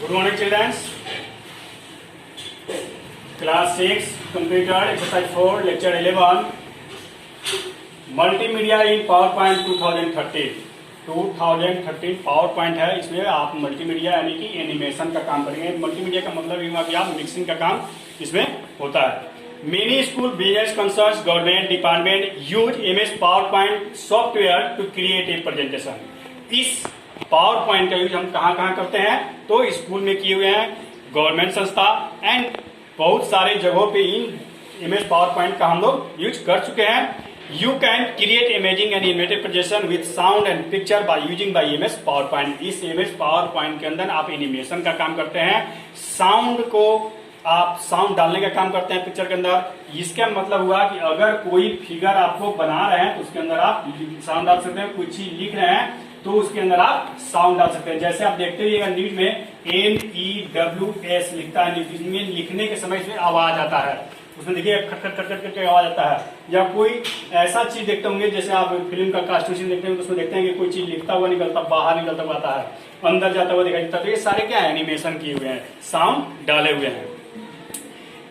Good morning, children. Class 6, Computer, Exercise 4, Lecture 11. Multimedia इन PowerPoint 2013 PowerPoint है। इसमें आप multimedia यानी कि एनिमेशन का काम करेंगे। मल्टीमीडिया का मतलब ये हुआ कि आप मिक्सिंग का काम इसमें होता है। Many school, business concerns, government department use MS PowerPoint software to create a presentation. इस पावर पॉइंट का यूज हम कहाँ कहाँ करते हैं? तो स्कूल में किए हुए हैं, गवर्नमेंट संस्था एंड बहुत सारे जगहों पे इन MS पावर पॉइंट का हम लोग यूज कर चुके हैं। You can create imaging and animated presentation with sound and picture by using by MS power point. इस MS पावर पॉइंट के अंदर आप एनिमेशन का काम करते हैं, साउंड को आप साउंड डालने का काम करते हैं पिक्चर के अंदर। इसका मतलब हुआ कि अगर कोई फिगर आपको बना रहे हैं तो उसके अंदर आप साउंड डाल सकते हैं, कुछ चीज लिख रहे हैं तो उसके अंदर आप साउंड डाल सकते हैं। जैसे आप देखते रहिएगा न्यूज में NEWS लिखता है, न्यूज में लिखने के समय इसमें आवाज आता है, उसमें देखिए खट खट खट खट करके आवाज आता है। या कोई ऐसा चीज देखते होंगे जैसे आप फिल्म का कास्टिंग सीन देखते हैं तो उसमें देखते हैं कि कोई चीज लिखता हुआ निकलता, बाहर निकलता हुआ आता है, अंदर जाता हुआ दिखाई देता है। तो ये सारे क्या है? एनिमेशन किए हुए हैं, साउंड डाले हुए हैं।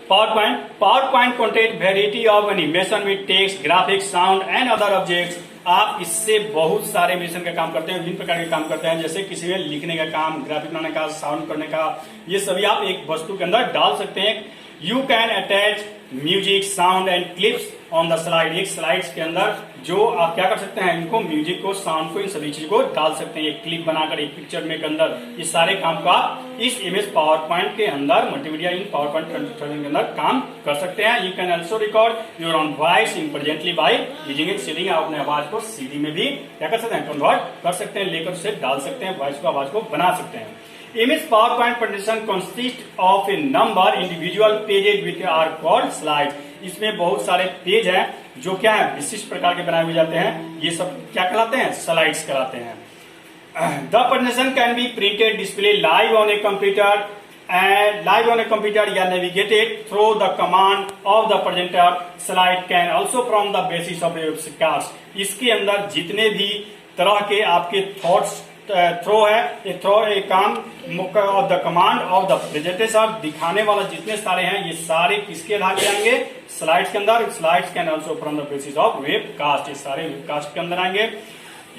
Power point content variety of animation with text, graphics, sound and other objects. आप इससे बहुत सारे एनिमेशन का काम करते हैं, विभिन्न प्रकार के काम करते हैं, जैसे किसी में लिखने का काम, ग्राफिक बनाने का, साउंड करने का, ये सभी आप एक वस्तु के अंदर डाल सकते हैं। You can attach music, sound and clips on the slide. एक स्लाइड्स के अंदर जो आप क्या कर सकते हैं, इनको म्यूजिक को, साउंड को, इन सभी चीज को डाल सकते हैं। एक क्लिप बनाकर एक पिक्चर में के अंदर इस सारे काम का इस MS पावर पॉइंट के अंदर, मल्टीमीडिया इन पावर पॉइंट के अंदर काम कर सकते हैं। You can also record your own voice in presently by using it CD. आप अपने आवाज को CD में भी क्या कर सकते हैं, कन्वर्ट कर सकते हैं, लेकर उसे डाल सकते हैं, वॉइस को, आवाज को बना सकते हैं। MS PowerPoint presentation consists of a number individual pages which are called slides। इसमें बहुत सारे पेज हैं जो क्या है, विशिष्ट प्रकार के बनाए हुए जाते हैं। ये सब क्या कहलाते हैं? स्लाइड्स कहलाते हैं। The presentation can be printed, displayed live on a computer या navigated through the command of the presenter। Slide can also form the basis of a webcast। इसके अंदर जितने भी तरह के आपके थॉट्स थ्रो है, ये थ्रो एक काम of the command of the presentation, दिखाने वाला जितने सारे हैं ये सारे किसके आधार पे आएंगे? स्लाइड्स के अंदर। Slides can also from the basis of webcast, ये सारे वेबकास्ट के अंदर आएंगे।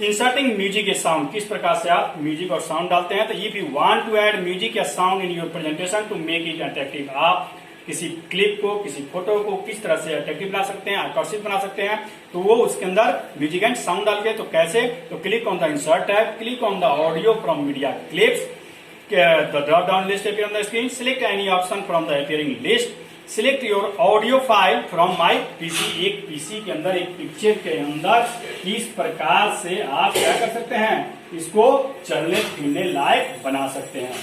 इंसर्टिंग म्यूजिक ए साउंड, किस प्रकार से आप म्यूजिक और साउंड डालते हैं? तो if you want to add music या sound in your presentation to make it attractive, आप किसी क्लिप को, किसी फोटो को किस तरह से अट्रैक्टिव बना सकते हैं, आकर्षित बना सकते हैं, तो वो उसके अंदर म्यूजिक एंड साउंड डाल के। तो कैसे? तो click on the insert tab, click on the audio from media clips, the drop down list appear on the screen, select any option from the appearing list, select your audio file from my PC। एक PC के अंदर, एक picture के अंदर किस प्रकार से आप क्या कर सकते हैं, इसको चलने फिरने लायक बना सकते हैं,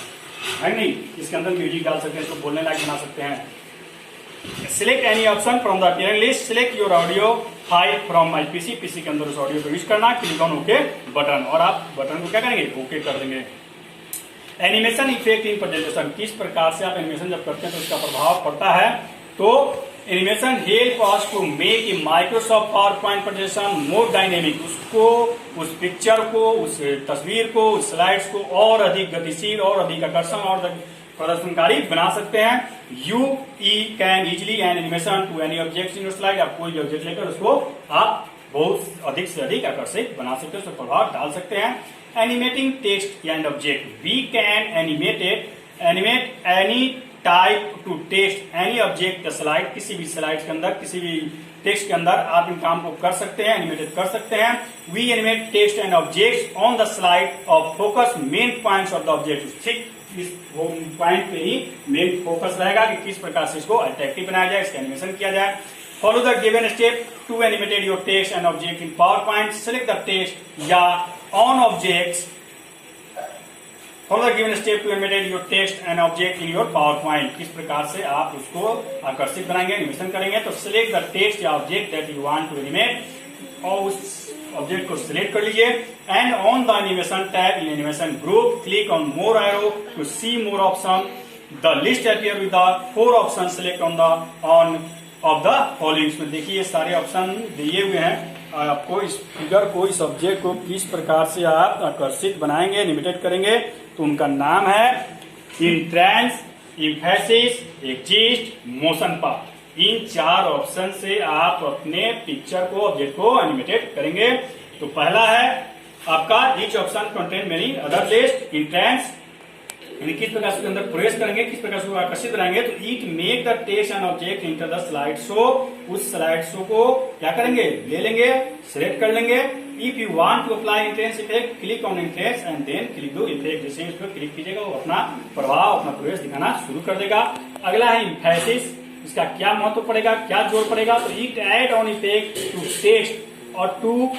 है नहीं? इसके अंदर म्यूजिक डाल सकते हैं, इसको बोलने लायक बना सकते हैं। Select any option from the appearing list, select your audio file from my PC के अंदर उस ऑडियो को यूज करना, क्लिक ऑन ओके बटन, और आप बटन को क्या करेंगे, ओके कर देंगे। एनिमेशन इफेक्ट इन प्रेजेंटेशन, किस प्रकार से आप एनिमेशन जब करते हैं तो इसका प्रभाव पड़ता है? तो animation help us to make a Microsoft PowerPoint presentation more dynamic. उसको, उस पिक्चर को, उस तस्वीर को, उस स्लाइड्स को और अधिक गतिशील और अधिक आकर्षण और प्रदर्शनकारी बना सकते हैं। You can easily an animation to any object in your slide. आप कोई भी ऑब्जेक्ट लेकर उसको आप बहुत अधिक से अधिक आकर्षित बना सकते हैं, उसको प्रभाव डाल सकते हैं। Animating text and object, we can animate any type to text any object slide. किसी भी स्लाइड के अंदर, किसी भी टेक्स्ट के अंदर आप इन काम को कर सकते हैं, एनिमेटेड कर सकते हैं। We animate text and objects on the slide of focus main points of the object. ठीक इस पॉइंट पे ही मेन फोकस रहेगा कि किस प्रकार से इसको अट्रैक्टिव बनाया जाए, इसका एनिमेशन किया जाए। Follow the given step to animated your text and object in PowerPoint. Select the text या on objects. Follow the given step to animated your text and object in your PowerPoint. किस प्रकार से आप उसको आकर्षित बनाएंगे, animation करेंगे? तो सिलेक्ट द टेक्स्ट या object that you want to animate, और उस ऑब्जेक्ट को सिलेक्ट कर लीजिए। And on the animation tab in animation group, click on more arrow to see more option. The list appear with the 4 option, select on of the following. में देखिए सारे option दिए हुए हैं, आपको इस फिगर को, इस ऑब्जेक्ट को किस प्रकार से आप आकर्षित बनाएंगे, एनिमेटेड करेंगे। तो उनका नाम है entrance, emphasis, exist, motion path. इन 4 ऑप्शन से आप अपने पिक्चर को, ऑब्जेक्ट को एनिमेटेड करेंगे। तो पहला है आपका each option contain many other list. Entrance यानी किस प्रकार से अंदर प्रवेश करेंगे, किस प्रकार से आकर्षित बनाएंगे। तो it make the text and object enter the slide show. उस स्लाइड शो को क्या करेंगे, ले लेंगे, सिलेक्ट कर लेंगे। If you want to apply entrance effect, click on entrance and then click दो इफेक्ट। जैसे इस पर क्लिक कीजिएगा वो अपना प्रभाव, अपना प्रवेश दिखाना शुरू कर देगा। अगला है इम्फेसिस। इसका क्या महत्व पड़ेगा, क्या जोर पड़ेगा। तो it add on effect to text और to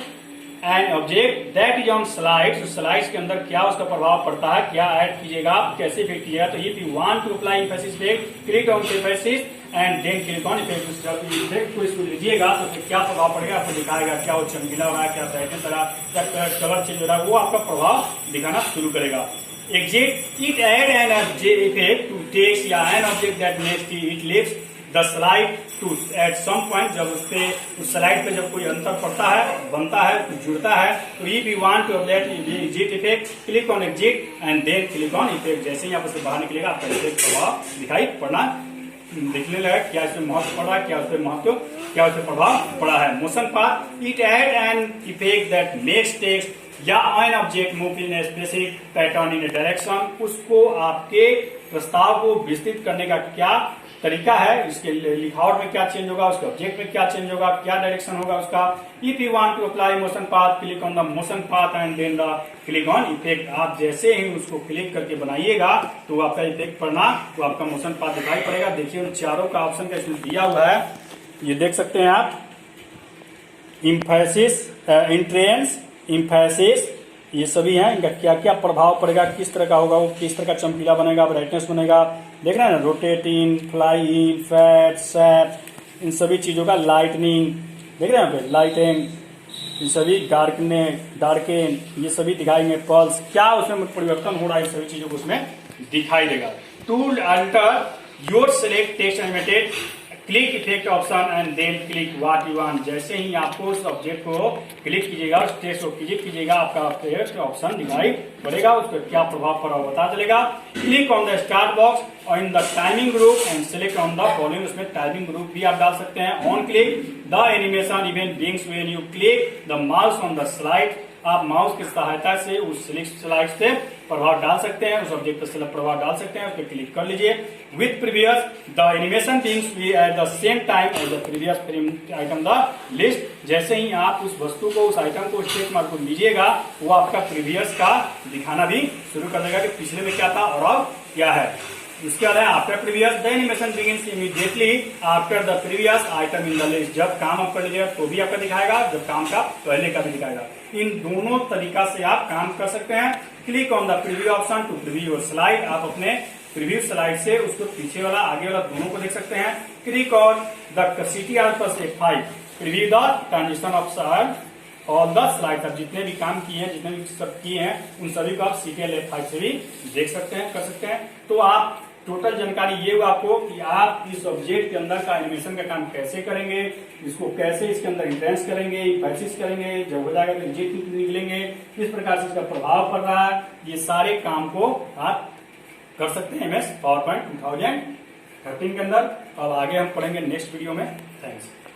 and object that is on slide. Slides के अंदर क्या उसका प्रभाव पड़ता है, क्या ऐड कीजिएगा, कैसे इफेक्ट कीजिएगा। तो if you want to apply emphasis effect, click on emphasis and then click on effect. Effect को इसको लीजिएगा तो फिर क्या प्रभाव पड़ेगा आपको दिखाएगा, क्या वो चमकीला हो रहा है, क्या ब्राइटनेस हो रहा है, क्या कलर चेंज हो रहा है, वो आपका प्रभाव दिखाना शुरू करेगा। Exit, it add an effect to text या an object that makes it lift the slide to at some point. जब उस स्लाइड पे जब कोई अंतर पड़ता है, बनता है, जुड़ता है। तो if you want to apply exit effect, click on exit and then click on effect. जैसे ही आप उससे बाहर निकलेगा आपका इफेक्ट प्रभाव दिखाई पड़ना दिखने लगा। क्या इसमें महत्व पड़ रहा है, क्या उसमें महत्व, क्या उसमें प्रभाव पड़ा है। Motion path, it add an effect that makes text या an object move in a specific pattern in a direction. उसको आपके प्रस्ताव को विस्तृत करने का क्या तरीका है, इसके लिखावट में क्या चेंज होगा, उसके ऑब्जेक्ट में क्या चेंज होगा, क्या डायरेक्शन होगा उसका। If you want to apply motion path, click on the motion path and then the click on effect. आप जैसे ही उसको क्लिक करके बनाइएगा तो आपका इफेक्ट पड़ना, तो आपका मोशन पाथ दिखाई पड़ेगा। देखिए उन चारों का ऑप्शन का इसमें दिया हुआ है, ये देख सकते हैं आप। इम्फेसिस, इंट्रेंस, इम्फेसिस, ये सभी हैं। इनका क्या क्या प्रभाव पड़ेगा, किस तरह का होगा, वो किस तरह का चमकीला बनेगा, ब्राइटनेस बनेगा। देख रहे हैं ना, rotating, fly in, fade, shape, इन सभी चीजों का लाइटनिंग, देख रहे हैं यहाँ पे लाइटिंग, इन सभी डार्केन, ये सभी दिखाएंगे। पल्स, क्या उसमें परिवर्तन हो रहा है, इन सभी चीजों को उसमें दिखाई देगा। To alter your select text animated, click effect option and then click what you want. जैसे ही आपको उस ऑब्जेक्ट को क्लिक कीजिएगा, उस टेक्स्ट को क्लिक कीजिएगा, आपका टेक्स्ट ऑप्शन दिखाई पड़ेगा, उस पर क्या प्रभाव पड़ा पता चलेगा। Click on the start box और in the timing group and select on the following. उसमें टाइमिंग ग्रुप भी आप डाल सकते हैं। On click the animation event begins when you click the mouse on the slide. आप माउस की सहायता से उस स्लाइड से प्रभाव डाल सकते हैं, उस ऑब्जेक्ट पर प्रभाव डाल सकते हैं, उस पर क्लिक कर लीजिए। With previous the animation begins at the same time as the previous item the list. जैसे ही आप उस वस्तु को, उस आइटम को, स्टेप मार्क को लीजिएगा, वो आपका प्रीवियस का दिखाना भी शुरू कर देगा कि पिछले में क्या था और अब क्या है। उसके बाद है after previous the animation begins immediately after the previous item in the list. जब काम आप कर लीजिएगा तो भी आपका दिखाएगा, जब काम का पहले का भी दिखाएगा। इन दोनों तरीका से आप काम कर सकते हैं। Click on the preview option to preview your slide. आप अपने प्रीव्यू स्लाइड से उसको पीछे वाला, आगे वाला दोनों को देख सकते हैं। Click on the CTRL plus F5 preview the transition of all the slide. आप जितने भी काम किए हैं, जितने भी सब किए हैं, उन सभी को आप CTRL F5 से भी देख सकते हैं, कर सकते हैं। तो आप टोटल जानकारी ये हुआ आपको कि आप इस ऑब्जेक्ट के अंदर का एनिमेशन का काम कैसे करेंगे, इसको कैसे इसके अंदर इंट्रेंस करेंगे, इम्फेसिस करेंगे, जब हो जाएगा तो एग्जिट निकलेंगे, किस प्रकार से इसका प्रभाव पड़ रहा है। ये सारे काम को आप कर सकते हैं MS PowerPoint 2013 के अंदर। अब आगे हम पढ़ेंगे नेक्स्ट वीडियो में। थैंक्स।